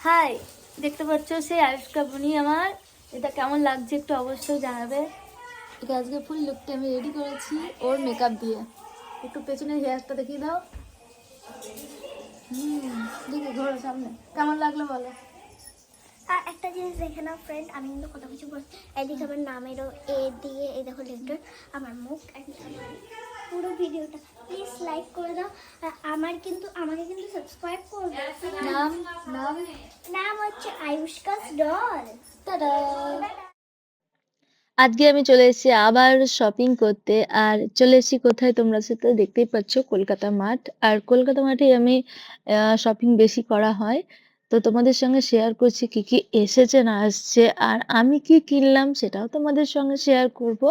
High, দেখতে পাচ্ছ সেই আয়ুষ্কা বুনি আমার। এটা কেমন লাগছে একটু অবশ্যই জানাবে। এটা আজকে ফুল লুকটা আমি রেডি করেছি ওর মেকআপ দিয়ে। একটু পেছনে হেয়ারটা দেখিয়ে দাও। দেখি ঘোরো সামনে, কেমন লাগলো বলো। একটা জিনিস দেখে নাও ফ্রেন্ড, আমি কিন্তু কত কিছু বলছি। এদিকে আমার নামেরও এ দিয়ে এই দেখো লেটার, আমার মুখ পুরো ভিডিওটা প্লিজ লাইক করে দাও। আর আমাকে কিন্তু সাবস্ক্রাইব করবে। নাম নাম নাম হচ্ছে আয়ুষ্কাস ডল। টাটা। আজকে আমি চলে এসেছি আবার শপিং করতে। আর চলে এসেছি কোথায়, তোমরা সেটা দেখতেই পাচ্ছ, কলকাতা মাঠ। আর কলকাতা মাঠেই আমি শপিং বেশি করা হয়। তো তোমাদের সঙ্গে শেয়ার করছি কি কি এসেছে না আসছে, আর আমি কি কিনলাম সেটাও তোমাদের সঙ্গে শেয়ার করব।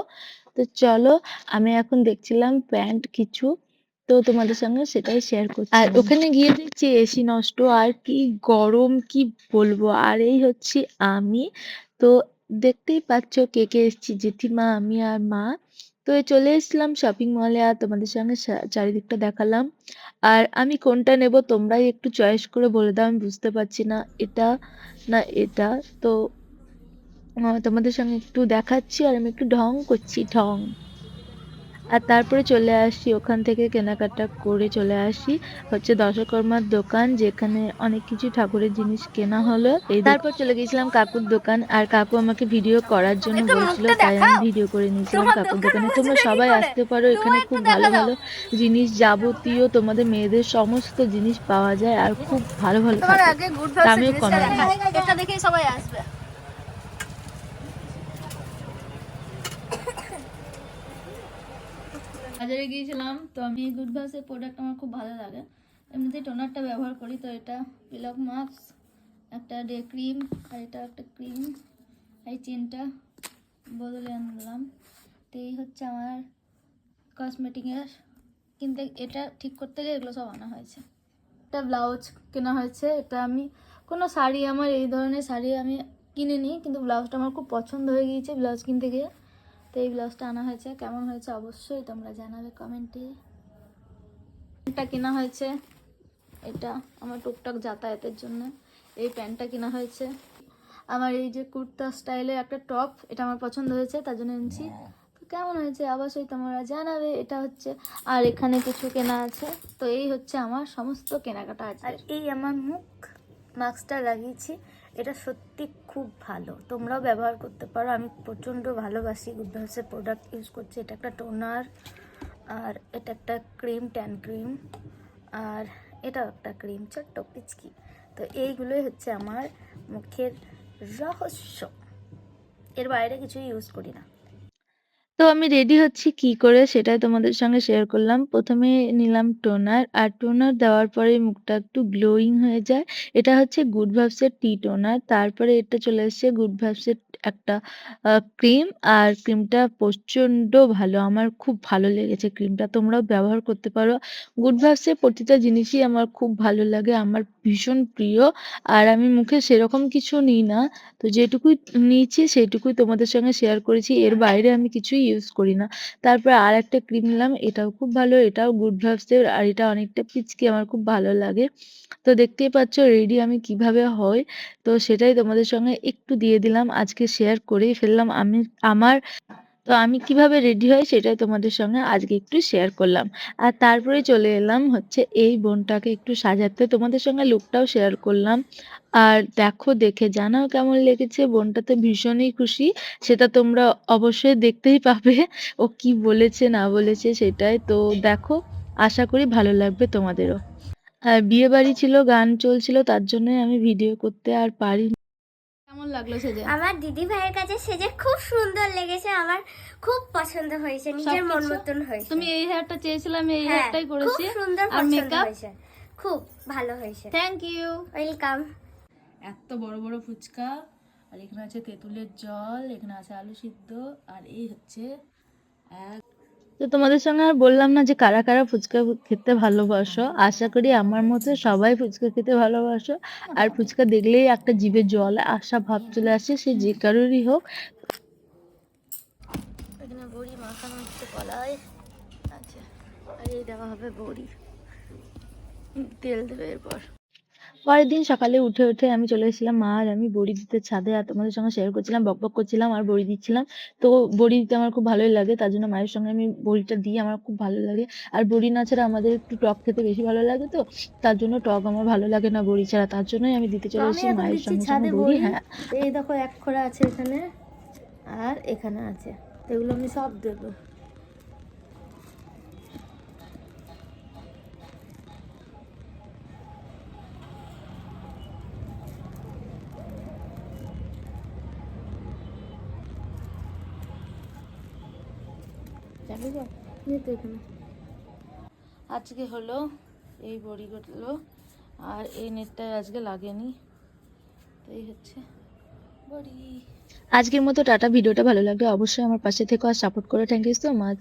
তো চলো, আমি এখন দেখছিলাম প্যান্ট কিছু, তো তোমাদের সঙ্গে সেটাই শেয়ার করছি। আর ওখানে গিয়ে দেখছি এসি নষ্ট, আর কি গরম কি বলবো। আর এই হচ্ছে আমি। তো দেখতেই পাচ্ছ কে কে এসেছি, জেঠিমা, আমি আর মা। তো এই চলে এসেছিলাম শপিং মলে, আর তোমাদের সঙ্গে চারিদিকটা দেখালাম। আর আমি কোনটা নেব তোমরাই একটু চয়েস করে বলে দাও, আমি বুঝতে পারছি না এটা না এটা। তো তোমাদের সঙ্গে একটু দেখাচ্ছি, আর আমি একটু ঢং করছি, ঢং। আর তারপরে চলে আসি, ওখান থেকে কেনাকাটা করে চলে আসি হচ্ছে দশকর্মার দোকান, যেখানে অনেক কিছু ঠাকুরের জিনিস কেনা হলো। তারপর চলে গেছিলাম কাকুর দোকান, আর কাকু আমাকে ভিডিও করার জন্য বলছিল, তাই আমি ভিডিও করে নিয়েছিলাম কাকুর দোকানে। তোমরা সবাই আসতে পারো, এখানে খুব ভালো ভালো জিনিস, যাবতীয় তোমাদের মেয়েদের সমস্ত জিনিস পাওয়া যায়, আর খুব ভালো ভালো থাকে, দামেও কম। এটা দেখেই সবাই আসবে। বাজারে গিয়েছিলাম, তো আমি গুড ভাইসের প্রোডাক্ট আমার খুব ভালো লাগে। এমনিতেই টোনারটা ব্যবহার করি, তো এটা পিলক মাস্ক, একটা ডে ক্রিম, আর এটা একটা ক্রিম, এই চেনটা বদলে আনলাম। তো এই হচ্ছে আমার কসমেটিকের কিনতে, এটা ঠিক করতে গিয়ে এগুলো সব আনা হয়েছে। একটা ব্লাউজ কেনা হয়েছে। এটা আমি কোনো শাড়ি, আমার এই ধরনের শাড়ি আমি কিনিনি, কিন্তু ব্লাউজটা আমার খুব পছন্দ হয়ে গিয়েছে ব্লাউজ কিনতে গিয়ে। তো এই ব্লাউজটা আনা হয়েছে, কেমন হয়েছে অবশ্যই তোমরা জানাবে কমেন্টে। প্যান্টটা কেনা হয়েছে, এটা আমার টুকটাক যাতায়াতের জন্য। এই প্যান্টটা কেনা হয়েছে। আমার এই যে কুর্তা স্টাইলের একটা টপ, এটা আমার পছন্দ হয়েছে, তার জন্য এনেছি। তো কেমন হয়েছে অবশ্যই তোমরা জানাবে। এটা হচ্ছে, আর এখানে কিছু কেনা আছে। তো এই হচ্ছে আমার সমস্ত কেনাকাটা আছে। আর এই আমার মুখ মাস্কটা লাগিয়েছি, এটা সত্যি খুব ভালো, তোমরাও ব্যবহার করতে পারো। আমি প্রচণ্ড ভালোবাসি গুড ভাইবসের প্রোডাক্ট ইউজ করছি। এটা একটা টোনার, আর এটা একটা ক্রিম, ট্যান ক্রিম, আর এটাও একটা ক্রিম, ছোট্ট পিচকি। তো এইগুলোই হচ্ছে আমার মুখের রহস্য, এর বাইরে কিছুই ইউজ করি না। তো আমি রেডি হচ্ছি কি করে সেটাই তোমাদের সঙ্গে শেয়ার করলাম। প্রথমে নিলাম টোনার, আর টোনার দেওয়ার পরে মুখটা একটু গ্লোয়িং হয়ে যায়। এটা হচ্ছে গুড ভাইবসের টি টোনার। তারপরে এটা চলে এসেছে গুড ভাইবসের একটা ক্রিম, আর ক্রিমটা প্রচণ্ড ভালো, আমার খুব ভালো লেগেছে ক্রিমটা, তোমরাও ব্যবহার করতে পারো। গুড ভাইবসের প্রতিটা জিনিসই আমার খুব ভালো লাগে, আমার ভীষণ প্রিয়। আর আমি মুখে সেরকম কিছু নিই না, তো যেটুকুই নিয়েছি সেটুকুই তোমাদের সঙ্গে শেয়ার করেছি, এর বাইরে আমি কিছুই ইউজ করি না। তারপর আর একটা ক্রিম নিলাম, এটাও খুব ভালো, এটাও গুড ভাইবসের, আর এটা অনেকটা পিচকি, আমার খুব ভালো লাগে। তো দেখতেই পাচ্ছ রেডি আমি কিভাবে হই, তো সেটাই তোমাদের সঙ্গে একটু দিয়ে দিলাম, আজকে শেয়ার করেই ফেললাম আমি আমার। তো আমি কিভাবে রেডি হই সেটাই তোমাদের সঙ্গে আজকে একটু শেয়ার করলাম। আর তারপরে চলে এলাম হচ্ছে এই বোনটাকে একটু সাজাতে, তোমাদের সঙ্গে লুকটাও শেয়ার করলাম। আর দেখো, দেখে জানাও কেমন লেগেছে। বোনটা তো ভীষণই খুশি, সেটা তোমরা অবশ্যই দেখতেই পাবে ও কি বলেছে না বলেছে সেটাই। তো দেখো, আশা করি ভালো লাগবে তোমাদেরও। আর বিয়ে বাড়ি ছিল, গান চলছিল, তার জন্যই আমি ভিডিও করতে আর পারি। কেমন লাগলো সেজে? আমার দিদি ভাইয়ের কাছে সেজে খুব সুন্দর লেগেছে, আমার খুব পছন্দ হয়েছে, নিজের মন মতন হয়েছে। তুমি এই হেয়ারটা চেয়েছিলে, আমি এই হ্যাঁ, হেয়ারটাই খুব করেছি। সুন্দর আর পছন্দ মেকআপ হয়েছে, খুব ভালো হয়েছে। Thank you. ওয়েলকাম। এত বড় বড় ফুচকা, আর এখানে আছে তেঁতুলের জল, এখানে আছে আলু সিদ্ধ, আর এই হচ্ছে এক। তো তোমাদের সঙ্গে আর বললাম না যে কারা কারা ফুচকা খেতে ভালোবাসো, আশা করি আমার মতো সবাই ফুচকা খেতে ভালোবাসো। আর ফুচকা দেখলেই একটা জিভে জল আসা ভাব চলে আসে, সে যে কারোরই হোক। এখানে বড়ি মাখানো হচ্ছে কলায়, আচ্ছা, আর এই দেওয়া হবে বড়ি, তেল দেবে এরপর। পরের দিন সকালে উঠে আমি চলে এসেছিলাম, মা আর আমি বড়ি দিতে ছাদে, আর তোমাদের সঙ্গে শেয়ার করছিলাম, বকবক করছিলাম আর বড়ি দিচ্ছিলাম। তো বড়ি দিতে আমার খুব ভালোই লাগে, তার জন্য মায়ের সঙ্গে আমি বড়িটা দিই, আমার খুব ভালো লাগে। আর বড়ি না ছাড়া আমাদের একটু টক খেতে বেশি ভালো লাগে, তো তার জন্য টক আমার ভালো লাগে না বড়ি ছাড়া, তার জন্যই আমি দিতে তো চলে আমি এসেছি এখন মায়ের দিচ্ছি সঙ্গে সঙ্গে ছাদে বড়ি। বড়ি। হ্যাঁ, তো এই দেখো এক খোড়া আছে এখানে আর এখানে আছে, তো এগুলো আমি সব দেবো। যাবে গো? নে তো এখানে। আজকে হলো এই বড়িগুলো, আর এই নেটটা আজকে লাগেনি, তো এই হচ্ছে বড়ি। আজকের মতো টাটা। ভিডিওটা ভালো লাগলে অবশ্যই আমার পাশে থেকো আর সাপোর্ট করো। Thank you so much.